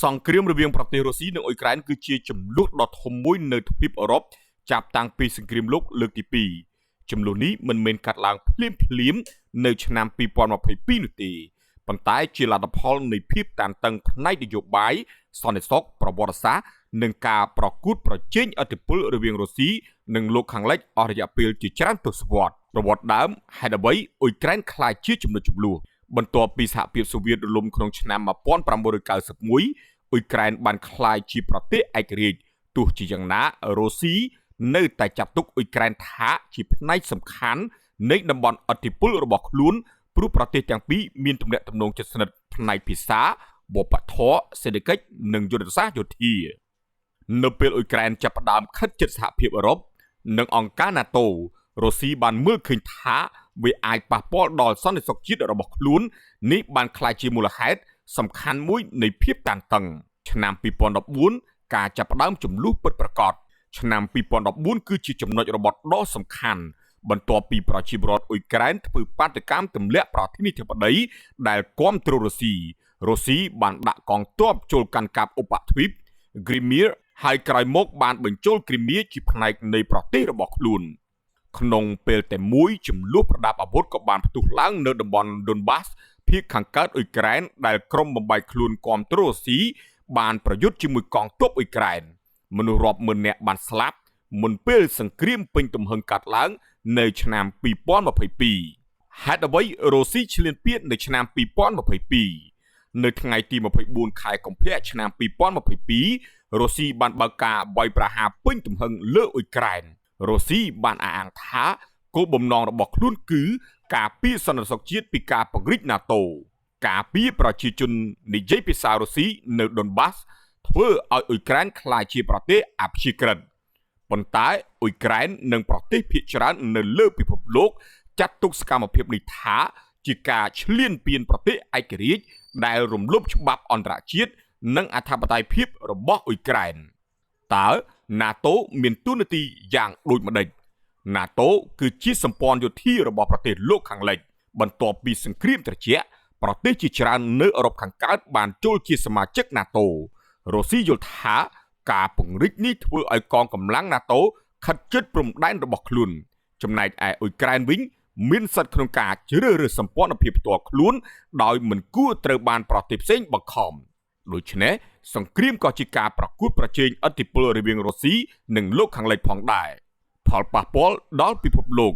សង្គ្រាមរវាងប្រទេសរុស្ស៊ីនិងអ៊ុយក្រែនគឺជាចំនួនដ៏ធំមួយនៅទ្វីបអឺរ៉ុបចាប់តាំងពីសង្គ្រាមលោកលើកទី2ចំនួននេះមិនមែនកាត់ឡើងភ្លាមនៅឆ្នាំ2022នោះទេប៉ុន្តែជាលទ្ធផលនៃភាពតានតឹងផ្នែកនយោបាយសន្តិសុខប្រវត្តិសាស្ត្រនិងការប្រកួតប្រជែងឥទ្ធិពលរវាងរុស្ស៊ីនិងលោកខាងលិចអស់រយៈពេលជាច្រើនទសវត្សរ៍ប្រវត្តិដើមហេតុអ្វីអ៊ុយក្រែនក្លាយជាចំណុចជម្លោះបន្ទាប់ពីសហភាពសូវៀតរលំក្នុងឆ្នាំ1991អ៊ុយក្រែនបានក្លាយជាប្រទេសឯករាជ្យទោះជាយ៉ាងណារុស្ស៊ីនៅតែចាត់ទុកអ៊ុយក្រែនថាជាផ្នែកសំខាន់នៃតំបន់ឥទ្ធិពលរបស់ខ្លួនព្រោះប្រទេសទាំងពីរមានទំនាក់ទំនងជិតស្និទ្ធផ្នែកភាសាវប្បធម៌សេដ្ឋកិច្ចនិងយុទ្ធសាស្ត្រយោធានៅពេលអ៊ុយក្រែនចាប់ផ្ដើមខិតជិតសហភាពអឺរ៉ុបនិងអង្គការ NATO រុស្ស៊ីបានមើលឃើញថាវាអាចប៉ះពាល់ដល់សន្តិសុខជាតិរបស់ខ្លួននេះបានក្លាយជាមូលហេតុសំខាន់មួយនៃភាពតានតឹងឆ្នាំ2014ការចាប់ផ្ដើមចំនួនពិតប្រាកដឆ្នាំ2014គឺជាចំណុចរបត់ដ៏សំខាន់បន្ទាប់ពីប្រជាពលរដ្ឋអ៊ុយក្រែនធ្វើបាតកម្មទម្លាក់ប្រធានាធិបតីដែលគាំទ្ររុស្ស៊ីបានដាក់កងទ័ពចូលកាន់កាប់ឧបទ្វីប Crimea ហើយក្រោយមកបានបញ្ចូល Crimea ជាផ្នែកនៃប្រទេសរបស់ខ្លួនក្នុងពេលតែមួយចំនួនប្រដាប់អាវុធក៏បានផ្ទុះឡើងនៅតំបន់ Donbas ភាគខាងកើតអ៊ុយក្រែនដែលក្រុមបំបែកខ្លួនគាំទ្ររុស្ស៊ីបានប្រយុទ្ធជាមួយកងទ័ពអ៊ុយក្រែនមនុស្សរាប់ម៉ឺននាក់បានស្លាប់មុនពេលសង្គ្រាមពេញទំហឹងកាត់ឡើងនៅឆ្នាំ2022ហេតុអ្វីរុស្ស៊ីឈ្លានពាននៅឆ្នាំ2022នៅថ្ងៃទី24ខែកុម្ភៈឆ្នាំ2022រុស្ស៊ីបានបើកការវាយប្រហារពេញទំហឹងលើអ៊ុយក្រែនរុស្ស៊ីបានអះអាងថាគោលបំណងរបស់ខ្លួនគឺការពារសន្តិសុខជាតិពីការពង្រីក NATO ការពារប្រជាជននិយាយភាសារុស្ស៊ីនៅ Donbas ធ្វើឲ្យអ៊ុយក្រែនក្លាយជាប្រទេសអព្យាក្រឹតប៉ុន្តែអ៊ុយក្រែននិងប្រទេសភាគច្រើននៅលើពិភពលោកចាត់ទុកសកម្មភាពនេះថាជាការឈ្លានពានប្រទេសឯករាជ្យដែលរំលោភច្បាប់អន្តរជាតិនិងអធិបតេយ្យភាពរបស់អ៊ុយក្រែនតើ NATO មានតួនាទីយ៉ាងដូចម្តេច NATO គឺជាសម្ព័ន្ធយោធារបស់ប្រទេសលោកខាងលិចបន្ទាប់ពីសង្គ្រាមត្រជាក់ប្រទេសជាច្រើននៅអឺរ៉ុបខាងកើតបានចូលជាសមាជិក NATO រុស្ស៊ីយល់ថាការពង្រីកនេះធ្វើឲ្យកងកម្លាំង NATO ខិតជិតព្រំដែនរបស់ខ្លួនចំណែកឯអ៊ុយក្រែនវិញមានសិទ្ធិក្នុងការជ្រើសរើសសម្ព័ន្ធភាពផ្ទាល់ខ្លួនដោយមិនគួរត្រូវបានប្រទេសផ្សេងបង្ខំដូច្នេះសង្គ្រាមក៏ជាការប្រកួតប្រជែងឥទ្ធិពលរវាងរុស្ស៊ីនិងលោកខាងលិចផងដែរផលប៉ះពាល់ដល់ពិភពលោក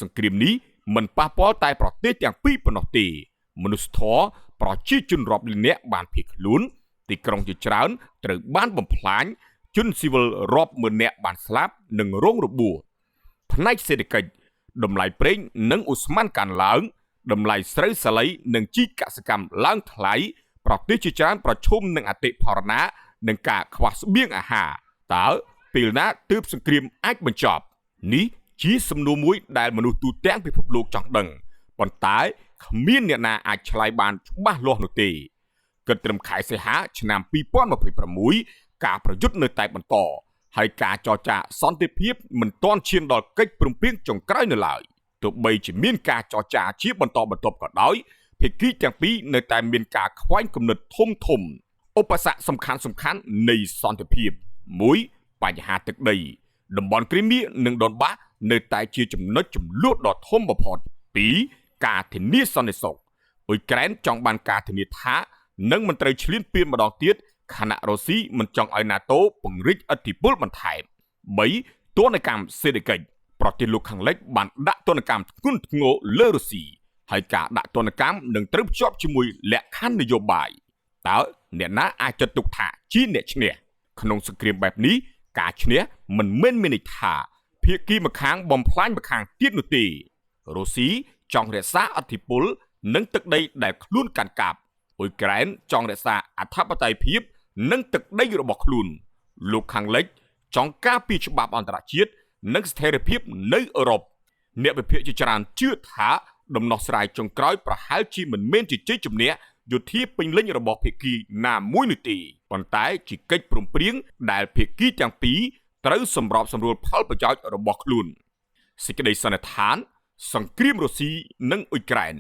សង្គ្រាមនេះមិនប៉ះពាល់តែប្រទេសទាំងពីរប៉ុណ្ណោះទេមនុស្សធម៌ប្រជាជនរាប់លាននាក់បានភៀសខ្លួនទីក្រុងជាច្រើនត្រូវបានបំផ្លាញជនស៊ីវិលរាប់ម៉ឺននាក់បានស្លាប់និងរងរបួសផ្នែកសេដ្ឋកិច្ចតម្លៃប្រេងនិងឧស្ម័នកើនឡើងតម្លៃស្រូវសាលីនិងជីកសិកម្មឡើងថ្លៃប្រទេសជាច្រើនប្រឈមនឹងអតិផរណានិងការខ្វះស្បៀងអាហារតើពេលណាទើបសង្គ្រាមអាចបញ្ចប់នេះជាសំណួរមួយដែលមនុស្សទូទាំងពិភពលោកចង់ដឹងប៉ុន្តែគ្មានអ្នកណាអាចឆ្លើយបានច្បាស់លាស់នោះទេគិតត្រឹមខែសីហាឆ្នាំ2026ការប្រយុទ្ធនៅតែបន្តហើយការចរចាសន្តិភាពមិនទាន់ឈានដល់កិច្ចព្រមព្រៀងចុងក្រោយនៅឡើយទោះបីជាមានការចរចាជាបន្តបន្ទាប់ក៏ដោយភាគីទាំងពីរនៅតែមានការខ្វែងគំនិតធំឧបសគ្គសំខាន់នៃសន្តិភាព1បញ្ហាទឹកដីតំបន់គ្រីមៀនិងដុនបាសនៅតែជាចំណុចចំនួនដ៏ធំបំផុត2ការធានាសន្តិសុខអ៊ុយក្រែនចង់បានការធានាថានឹងមិនត្រូវឈ្លានពានម្ដងទៀតខណៈរុស្ស៊ីមិនចង់ឲ្យ NATO ពង្រីកឥទ្ធិពលបន្ថែម3ទណ្ឌកម្មសេដ្ឋកិច្ចប្រទេសលោកខាងលិចបានដាក់ទណ្ឌកម្មធ្ងន់ធ្ងរលើរុស្ស៊ីហើយការដាក់ទណ្ឌកម្មនឹងត្រូវភ្ជាប់ជាមួយលក្ខខណ្ឌនយោបាយតើអ្នកណាអាចចាត់ទុកថាជាអ្នកឈ្នះក្នុងសង្គ្រាមបែបនេះការឈ្នះមិនមែនមានន័យថាភាគីម្ខាងបំផ្លាញម្ខាងទៀតនោះទេរុស្ស៊ីចង់រក្សាអធិបុលនិងទឹកដីដែលខ្លួនកាន់កាប់អ៊ុយក្រែនចង់រក្សាអធិបតេយ្យភាពនិងទឹកដីរបស់ខ្លួនលោកខាងលិចចង់ការពារច្បាប់អន្តរជាតិនិងស្ថិរភាពនៅអឺរ៉ុបអ្នកវិភាគជាច្រើនជឿថាដំណោះស្រាយចុងក្រោយប្រហែលជាមិនមែនជាជ័យជំនះយោធាពេញលេញរបស់ភាគីណាមួយនោះទេប៉ុន្តែជាកិច្ចព្រមព្រៀងដែលភាគីទាំងពីរត្រូវសម្របសម្រួលផលប្រយោជន៍របស់ខ្លួនសេចក្តីសន្និដ្ឋានសង្គ្រាមរុស្ស៊ីនិងអ៊ុយក្រែន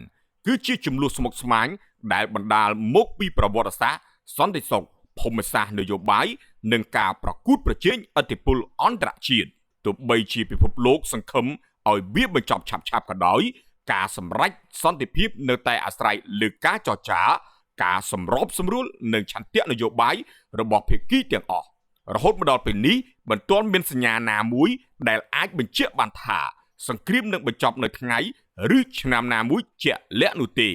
គឺជាជម្លោះស្មុគស្មាញដែលបណ្ដាលមកពីប្រវត្តិសាស្ត្រសន្តិសុខ ភូមិសាស្ត្រនយោបាយនិងការប្រកួតប្រជែងឥទ្ធិពលអន្តរជាតិទោះបីជាពិភពលោកសង្ឃឹមឲ្យវាបញ្ចប់ឆាប់ៗក៏ដោយការសម្រេចសន្តិភាពនៅតែអាស្រ័យលើការចរចាការសម្របសម្រួលនិងឆន្ទៈនយោបាយរបស់ភាគីទាំងអស់រហូតមកដល់ពេលនេះមិនទាន់មានសញ្ញាណាមួយដែលអាចបញ្ជាក់បានថាសង្គ្រាមនឹងបញ្ចប់នៅថ្ងៃឬឆ្នាំណាមួយជាក់លាក់នោះទេ